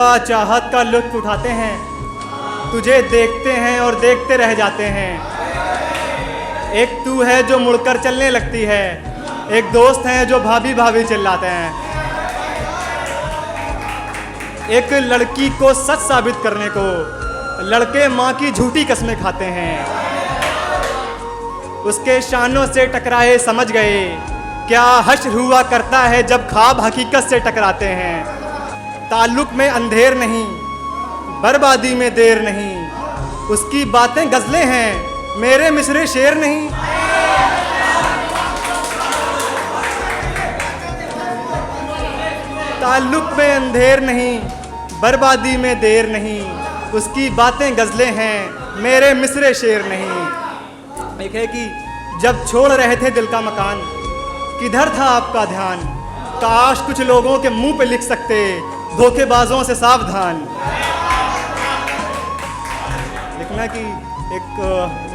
चाहत का लुत्फ उठाते हैं, तुझे देखते हैं और देखते रह जाते हैं। एक तू है जो मुड़कर चलने लगती है, एक दोस्त है जो भाभी भाभी चिल्लाते हैं। एक लड़की को सच साबित करने को लड़के माँ की झूठी कस्में खाते हैं। उसके शानों से टकराए समझ गए, क्या हश्र हुआ करता है जब ख्वाब हकीकत से टकराते हैं। ताल्लुक में अंधेर नहीं, बर्बादी में देर नहीं, उसकी बातें गज़लें हैं, मेरे मिसरे शेर नहीं। ताल्लुक में अंधेर नहीं, बर्बादी में देर नहीं, उसकी बातें गज़लें हैं, मेरे मिसरे शेर नहीं। एक है कि जब छोड़ रहे थे दिल का मकान, किधर था आपका ध्यान। काश कुछ लोगों के मुंह पे लिख सकते, धोखेबाजों से सावधान। लिखना कि एक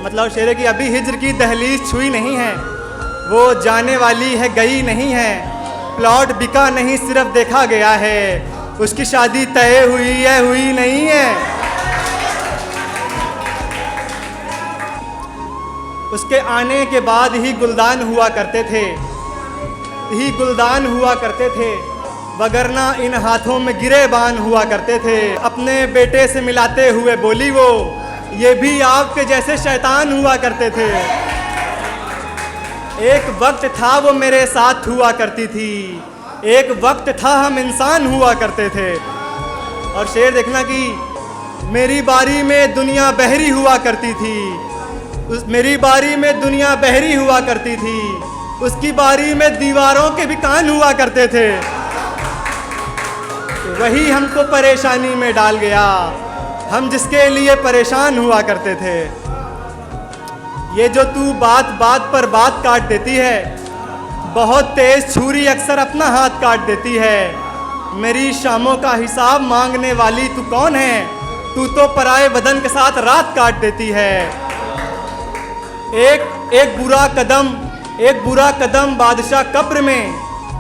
मतलब शेर है कि अभी हिज्र की दहलीज छुई नहीं है, वो जाने वाली है गई नहीं है। प्लॉट बिका नहीं सिर्फ देखा गया है, उसकी शादी तय हुई है हुई नहीं है। उसके आने के बाद ही गुलदान हुआ करते थे, वगरना इन हाथों में गिरेबान हुआ करते थे। अपने बेटे से मिलाते हुए बोली वो, ये भी आपके जैसे शैतान हुआ करते थे। एक वक्त था वो मेरे साथ हुआ करती थी, एक वक्त था हम इंसान हुआ करते थे। और शेर देखना कि मेरी बारी में दुनिया बहरी हुआ करती थी, मेरी बारी में दुनिया बहरी हुआ करती थी, उसकी बारी में दीवारों के भी कान हुआ करते थे। वही हमको परेशानी में डाल गया, हम जिसके लिए परेशान हुआ करते थे। ये जो तू बात बात पर बात काट देती है, बहुत तेज छुरी अक्सर अपना हाथ काट देती है। मेरी शामों का हिसाब मांगने वाली तू कौन है, तू तो पराए बदन के साथ रात काट देती है। एक बुरा कदम बादशाह कब्र में,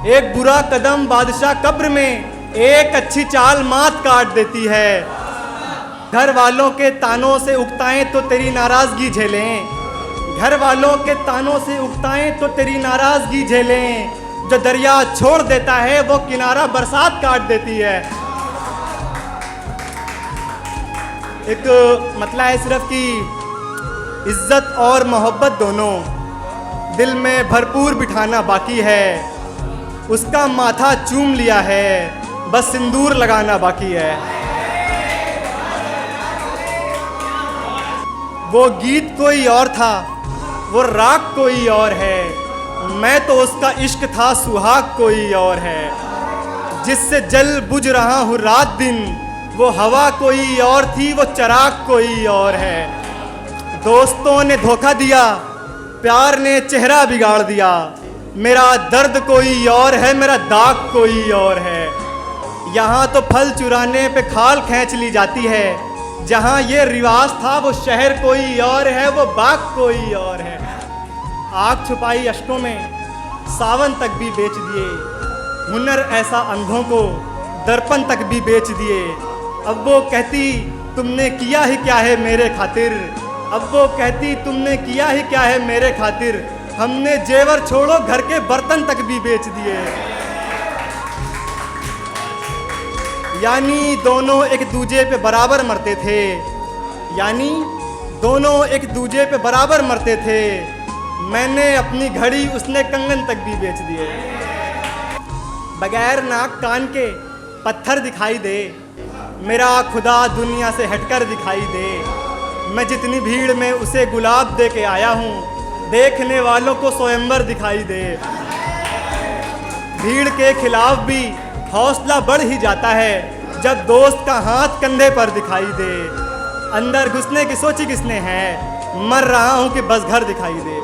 एक बुरा कदम बादशाह कब्र में, एक अच्छी चाल मात काट देती है। घर वालों के तानों से उकताएं तो तेरी नाराज़गी झेलें, घर वालों के तानों से उकताएं तो तेरी नाराज़गी झेलें। जो दरिया छोड़ देता है वो किनारा बरसात काट देती है। एक मतलब है सिर्फ कि इज्जत और मोहब्बत दोनों दिल में भरपूर बिठाना बाकी है। उसका माथा चूम लिया है, बस सिंदूर लगाना बाकी है। वो गीत कोई और था, वो राग कोई और है, मैं तो उसका इश्क था सुहाग कोई और है। जिससे जल बुझ रहा हूँ रात दिन, वो हवा कोई और थी, वो चिराग कोई और है। दोस्तों ने धोखा दिया, प्यार ने चेहरा बिगाड़ दिया, मेरा दर्द कोई और है, मेरा दाग कोई और है। यहाँ तो फल चुराने पे खाल खींच ली जाती है, जहाँ ये रिवाज था वो शहर कोई और है, वो बाग कोई और है। आग छुपाई अश्कों में सावन तक भी बेच दिए, हुनर ऐसा अंधों को दर्पण तक भी बेच दिए। अब वो कहती तुमने किया ही क्या है मेरे खातिर, अब वो कहती तुमने किया ही क्या है मेरे खातिर। हमने जेवर छोड़ो घर के बर्तन तक भी बेच दिए। यानी दोनों एक दूजे पे बराबर मरते थे, यानी दोनों एक दूजे पे बराबर मरते थे। मैंने अपनी घड़ी, उसने कंगन तक भी बेच दिए। बगैर नाक कान के पत्थर दिखाई दे, मेरा खुदा दुनिया से हटकर दिखाई दे। मैं जितनी भीड़ में उसे गुलाब दे के आया हूँ, देखने वालों को स्वयंवर दिखाई दे। भीड़ के खिलाफ भी हौसला बढ़ ही जाता है, जब दोस्त का हाथ कंधे पर दिखाई दे। अंदर घुसने की सोची किसने है, मर रहा हूँ कि बस घर दिखाई दे।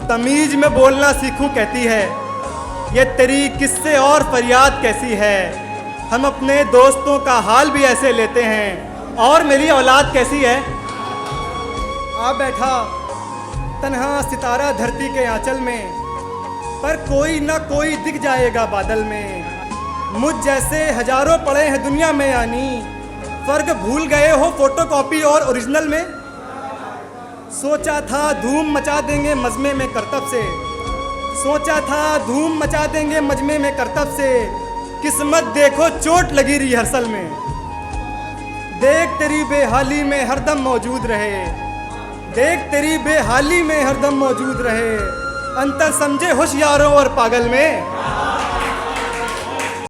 तमीज में बोलना सीखूं कहती है, ये तेरी किससे और फरियाद कैसी है। हम अपने दोस्तों का हाल भी ऐसे लेते हैं, और मेरी औलाद कैसी है। आ बैठा तन्हा सितारा धरती के आंचल में, पर कोई ना कोई दिख जाएगा बादल में। मुझ जैसे हजारों पड़े हैं दुनिया में यानी फर्क भूल गए हो फोटोकॉपी और ओरिजिनल में। सोचा था धूम मचा देंगे मजमे में करतब से, सोचा था धूम मचा देंगे मजमे में करतब से, किस्मत देखो चोट लगी रिहर्सल में। देख तेरी बेहाली में हरदम मौजूद रहे, देख तेरी बेहाली में हरदम मौजूद रहे, अंतर समझे होशियारों और पागल में।